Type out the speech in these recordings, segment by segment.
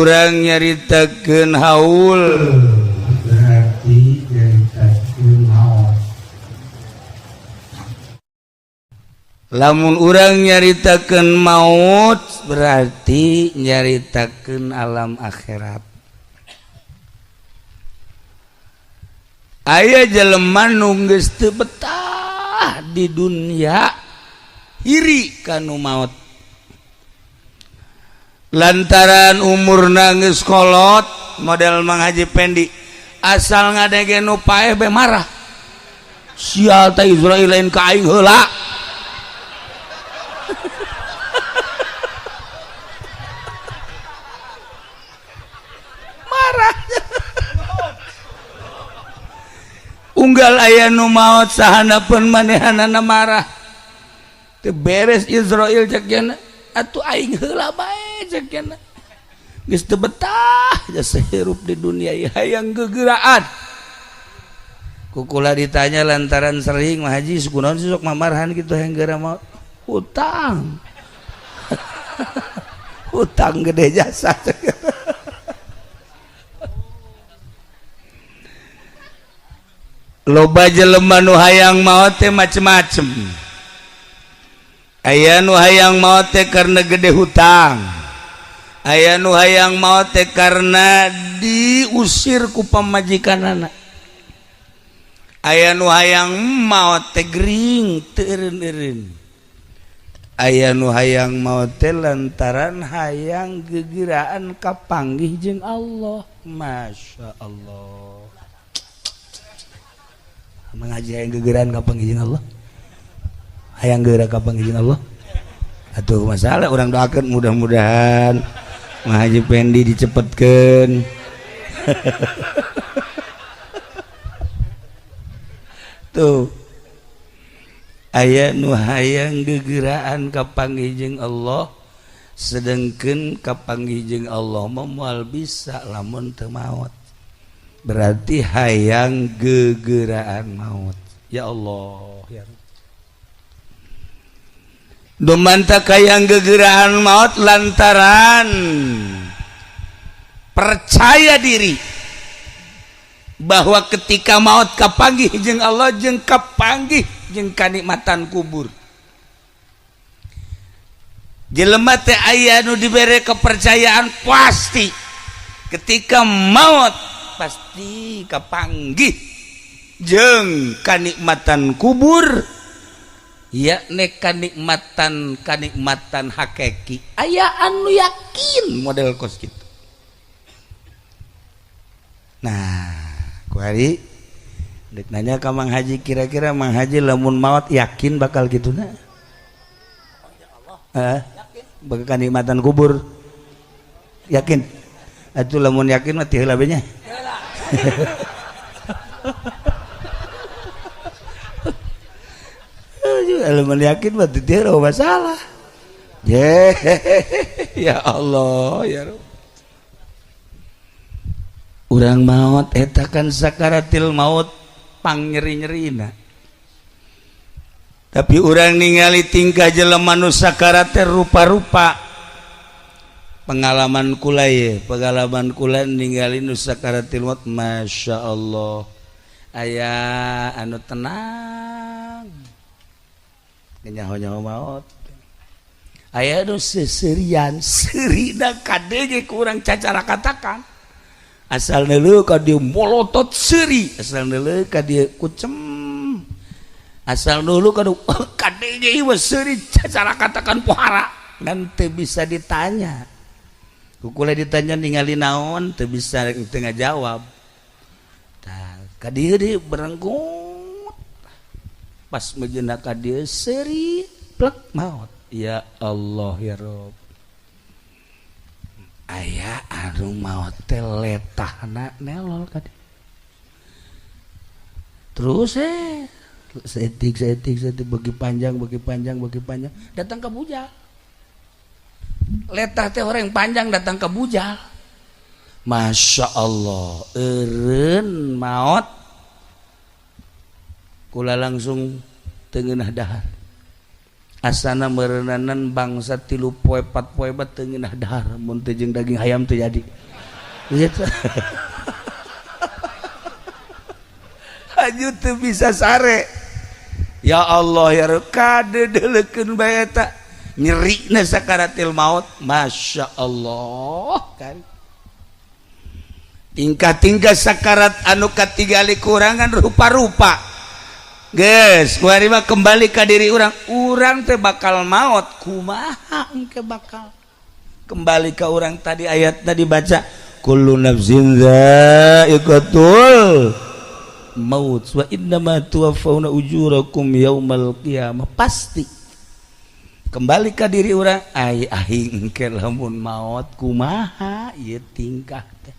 urang nyaritakeun haul berarti nyaritakeun maot. Lamun urang nyaritakeun maut berarti nyaritakeun alam akhirat. Aya jelema nu geus teu betah di dunia iri kanu maut. Lantaran umurna geus kolot model Mang Haji Pendi asal ngadege nu paeh be marah. Sia teh Israel lain ka aing heula. Unggal aya nu maot sahanapeun manehanana marah teu beres Israel cek yana atuh aing heula bae cek yana geus teu betah jasa hirup di dunia ieu hayang gegeuraan kukula ditanya lantaran sering Mah Haji kunaon sih sok mamarahan kitu hayang geura maot hutang hutang gede jasa loba jelema nu hayang maot teh macem-macem. Aya nu hayang maot teh karena gede hutang. Aya nu hayang maot teh karena diusir ku pamajikanana. Aya nu hayang maot teh gering teu eureun-eureun. Aya nu hayang maot teh lantaran hayang gegiraan kapanggih jeung Allah. Masya Allah. Mengaji hayang gegeran kapanggih jeung Allah hayang geura kapanggih jeung Allah atuh masalah urang doakeun mudah-mudahan Mang Haji Pendi dicepetkeun tuh aya nu hayang gegeuraan kapanggih jeung Allah sedengkeun kapanggih jeung Allah mah moal bisa lamun teu maot berarti hayang gegeuraan maut ya Allah ya dumanta hayang gegeuraan maut lantaran percaya diri bahwa ketika maut kapanggih jeung Allah jeung kapanggih jeung kanikmatan kubur jelema teh aya nu dibere kepercayaan pasti ketika maut pasti kapanggih jeung kanikmatan kubur yakni kanikmatan hakiki aya anu yakin model kos gitu. Nah kuari dek nanya ka Mang Haji kira-kira Mang Haji lamun maot yakin bakal gituna bakal kanikmatan kubur yakin atuh lamun yakin mah ti heula we nya lamun yakin mah ti heula masalah ya Allah ya Rabb urang maot eta kan sakaratil maut pangnyeri-nyerina tapi urang ningali tingkah jelema nu sakarat teh rupa-rupa pengalaman kula ningali nu sakaratil maut Masya Allah aya anu tenang nyaho-nyaho maut aya nu seserian serina kadege kurang cacara katakan asal neuleuh ka dieu molotot seuri asal neuleuh ka dieu kucem asal neuleuh ka dieu kadege ieu seuri cacara katakan pohara dan teu bisa ditanya kukula ditanya ningali naon teu bisa teu ngajawab tah ka dieu deui berenggut pas mejeuna ka dieu seuri plek maot ya Allah ya Rabb aya anu maot teh letahna nelol ka dieu terus setik bagi panjang datang ke bujal letah teh orang panjang datang ke bujal Masya Allah eureun maot kula langsung teu ngeunah dahar asana merenanan bangsa 3 poe 4 poe teu ngeunah dahar mun teu jeung daging hayam teu jadi gitu. Haju teu bisa sare ya Allah ya kadedelekeun bae eta nyerina sakaratil maut masya Allah kan tingkah-tingkah sakarat anu katingali kurangan rupa-rupa geus kuari mah kembali ka diri urang teh bakal maut kumaha engke bakal kembali ka urang tadi ayatna dibaca kullu nafsin dha'iqatul maut wa innama tuwaffawna ujurakum yaumal qiyamah pasti kembali ka diri urang aing engke lamun maut kumaha ieu tingkah teh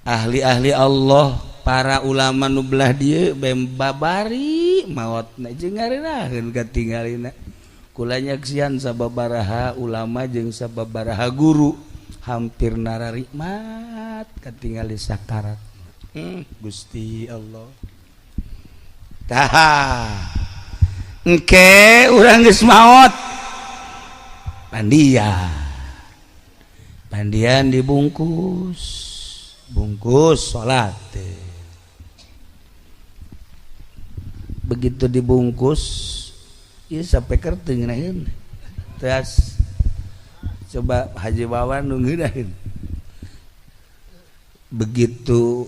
ahli-ahli Allah para ulama nu belah dieu babari maotna jeung ngarenaheun katinggalina kula nyaksian sababaraha ulama jeung sababaraha guru hampir nararikmat katingali sakarat Gusti Allah tah engke urang geus maot pandian dibungkus salat begitu dibungkus ya sampai kerteu ngeunaheun terus coba Haji Wawan nu ngeunaheun begitu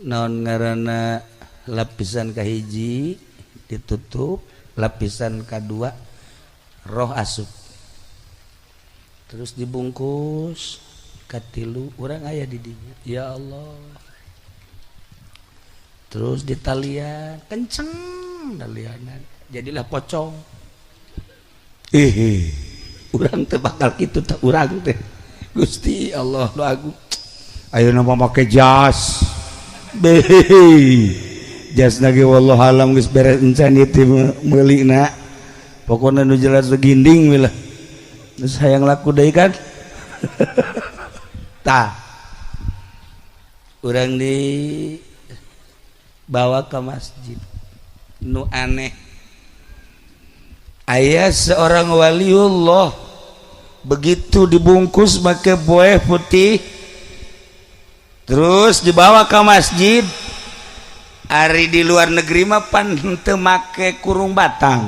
naon ngaranna lapisan kahiji ditutup lapisan kadua roh asup terus dibungkus katilu urang aya di dinya ya Allah terus ditalian kenceng talianan jadilah pocong urang teh bakal kitu teh urang teh Gusti Allah nu agung ayeuna mah make jas jas lagi wallahu alam geus beres encan ieu meulina pokona nu jelas ginding we lah terus hayang laku deui kan tah urang dibawa ke masjid nu aneh aya seorang waliullah begitu dibungkus pakai buah putih terus dibawa ke masjid ari di luar negeri mah pan teu make kurung batang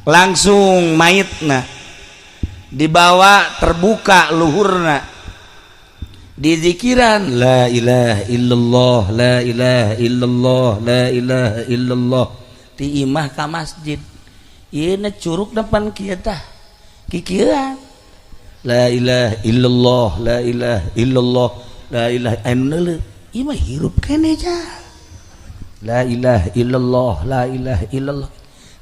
langsung maitna dibawa terbuka luhurna di zikiran la ilaha illallah la ilaha illallah la ilaha illallah ti imah ka masjid ieu na curug depan kieu tah kikieuan la ilaha illallah la ilaha illallah la ilaha anu neuleuh ieu mah hirup keneh ja la ilaha illallah la ilaha illallah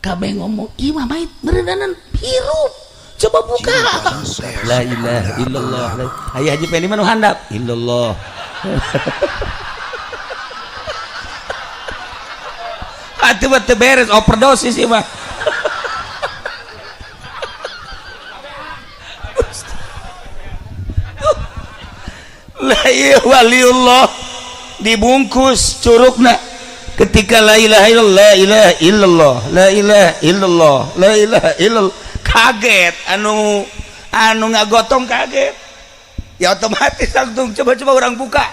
kabeh ngomong ieu mah mait beureunan hirup coba buka la ilaha illallah aya Haji Pendi mah nu handap illallah atuh mah teu beres overdosis ieu mah la ieu waliullah dibungkus curugna ketika la ilaha illallah la ilaha illallah la ilaha illallah kaget anu ngagotong kaget ya otomatis langsung coba orang buka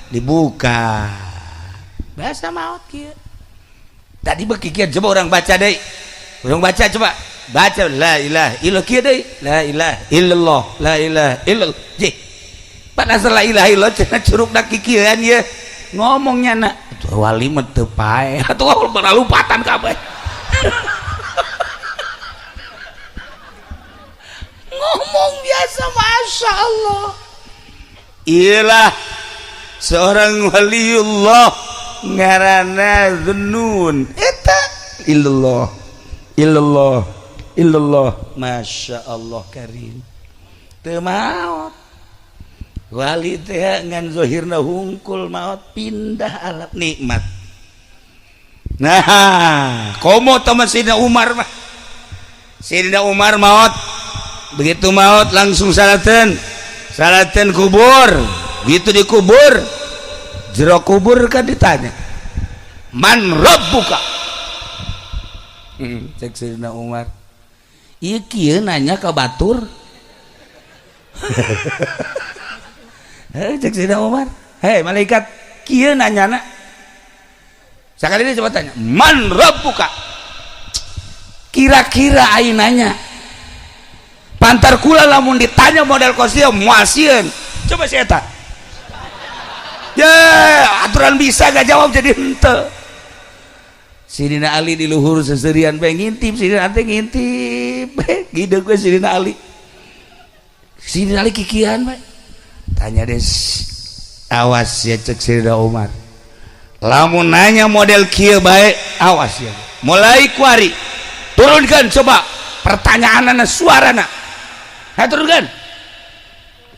dibuka bahasa maot kieu tadi bekikian coba orang baca deui orang baca coba baca la ilaha illallah kieu deui la ilaha illallah la ilaha illallah je pada la ilaha illallah cenah curugna kikieuan ieu ngomongnya na wali mah teu pae atuh beralupatan kabeh ngomong biasa masya Allah ialah seorang waliullah ngaranna Zunnun eta illallah masya Allah karim teu maot wali teh ngan zahirna hungkul maot pindah alam nikmat nah komo teman Sayyidina Umar mah Sayyidina Umar maot begitu maut langsung salaten kubur gitu dikubur jero kubur kan ditanya man rabbuka Cek Sayyidina Umar. Ieu kieu nanya ka batur. Cek Sayyidina Umar. Hei malaikat, kieu nanyana. Sakali dia coba tanya, "Man rabbuka?" Kira-kira aing nanya. Pantar kula lamun ditanya model kostum moal sieun. Coba si eta. Ya, aturan bisa gak jawab jadi henteu. Sidina Ali di luhur seserian bae ngintip, Sidina teh ngintip. Gideu gue Sidina Ali. Sidina Ali kikian bae. Tanya deh, awas ya cek Sidina Umar. Lamun nanya model kieu bae, awas ya. Mulai kuari. Turunkan coba pertanyaanana suarana. Ha turunkan.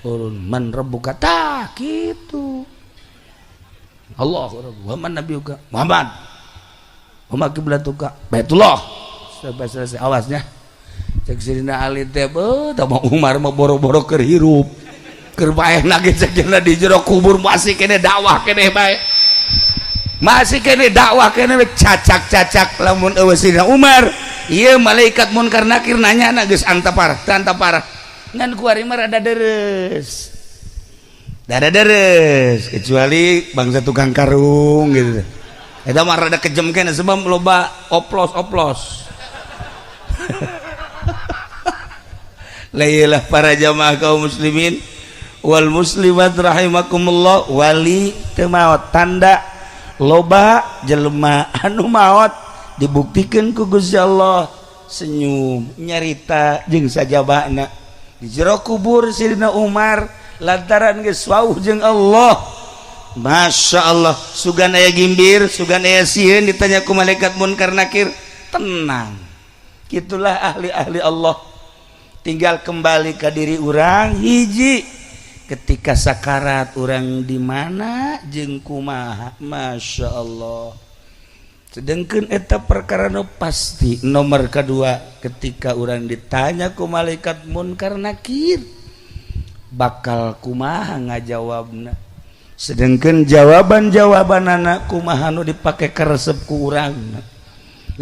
Turun man rabbuka tah kitu. Allahu Akbar. Muhammad Nabiuka. Muhammad. Muhammad kiblatuka. Baitullah. Sampai selesai awasnya. Cek Sidina Ali teh tah Umar mah boro-boro keur hirup. Keur bae lagi cek di jero kubur masih kene dakwah kene bae. Masih kene dakwah kene cacak-cacak lamun eueuh Sidina Umar. Ieu malaikat munkar nakir nanyana geus antapar, teu antapar. Ngan kuari mah rada deres. Dada deres kecuali bangsa tukang karung gitu. Eta mah rada kejem kene sebab loba oplos-oplos. Lailah para jamaah kaum muslimin wal muslimat rahimakumullah, wali teu maot tanda loba jelema anu maot dibuktikan ku Gusti Allah senyum nyarita jeung sajabana di jero kubur Sidina Umar lantaran geus wauh jeung Allah. Masya Allah, sugan aya gimbir, sugan aya sieun ditanya ku malaikat munkar nakir, tenang. Gitulah ahli-ahli Allah. Tinggal kembali ke diri urang hiji ketika sakarat urang di mana jeung kumaha. Masya Allah. Sedengkeun eta perkara nu pasti. Nomor kedua, ketika urang ditanya ku malaikat munkar nakir, bakal kumaha ngajawabna. Sedengkeun jawaban-jawabanana kumaha nu dipake karesep ku urangna.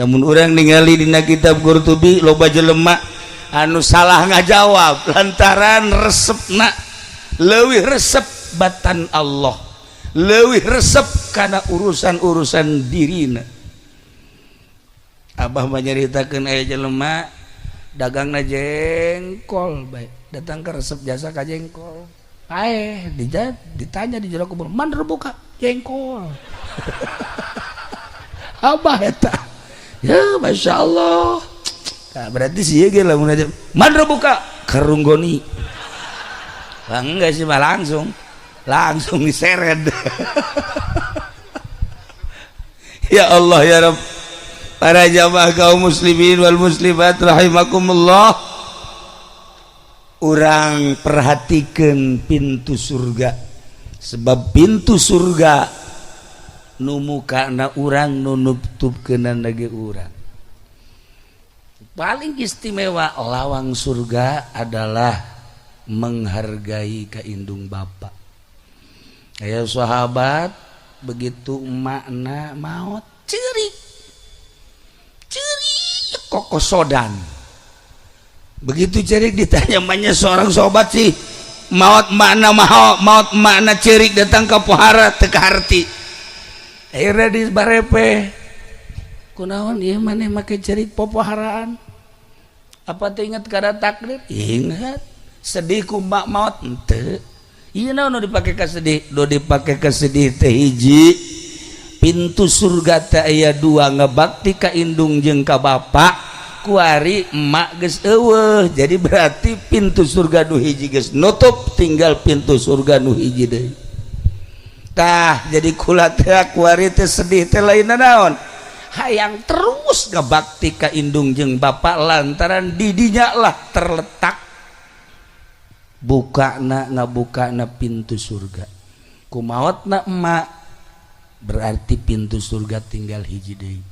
Lamun urang ningali dina kitab Qurtubi loba jelema anu salah ngajawab lantaran resepna leuwih resep batan Allah, leuwih resep kana urusan-urusan dirina. Abah mah nyaritakeun aya jelema dagangna jengkol bae, datang ke resep jasa ka jengkol. Ditanya di jero kubur, "Man rebuka jengkol." Abah eta. Ya Masya Allah. Nah, berarti sih ge lamun aja man rebuka karunggoni. Lah enggak sih mah langsung diseret. Ya Allah ya Rabb. Para jamaah kaum muslimin wal muslimat rahimakumullah, urang perhatikeun pintu surga, sebab pintu surga nu mukana urang nu nutupkeunana ge urang. Paling istimewa lawang surga adalah menghargai ka indung bapa. Aya sahabat begitu emakna maot ceurik kokosodan. Begitu cerik ditanya banyak seorang sobat sih maut makna cerik datang ke pohara teka harti. Akhirnya di barepe kunaon ieu maneh make cerik popoharaan. Apa teh ingat kada takdir? Ingat. Sedih ku maut henteu. Ieu naon nu dipake ka sedih? Do dipake ka sedih teh hiji. Pintu surga teh aya dua, ngabakti ka indung jeung ka bapa, kuari emak geus eueuh. Jadi berarti pintu surga nu hiji geus nutup, tinggal pintu surga nu hiji deui. Tah jadi kula teh kuari teh sedih teh lain naon? Hayang terus ngabakti ka indung jeung bapa lantaran di dinya lah terletak ngabukana pintu surga. Kumaotna emak berarti pintu surga tinggal hiji deui.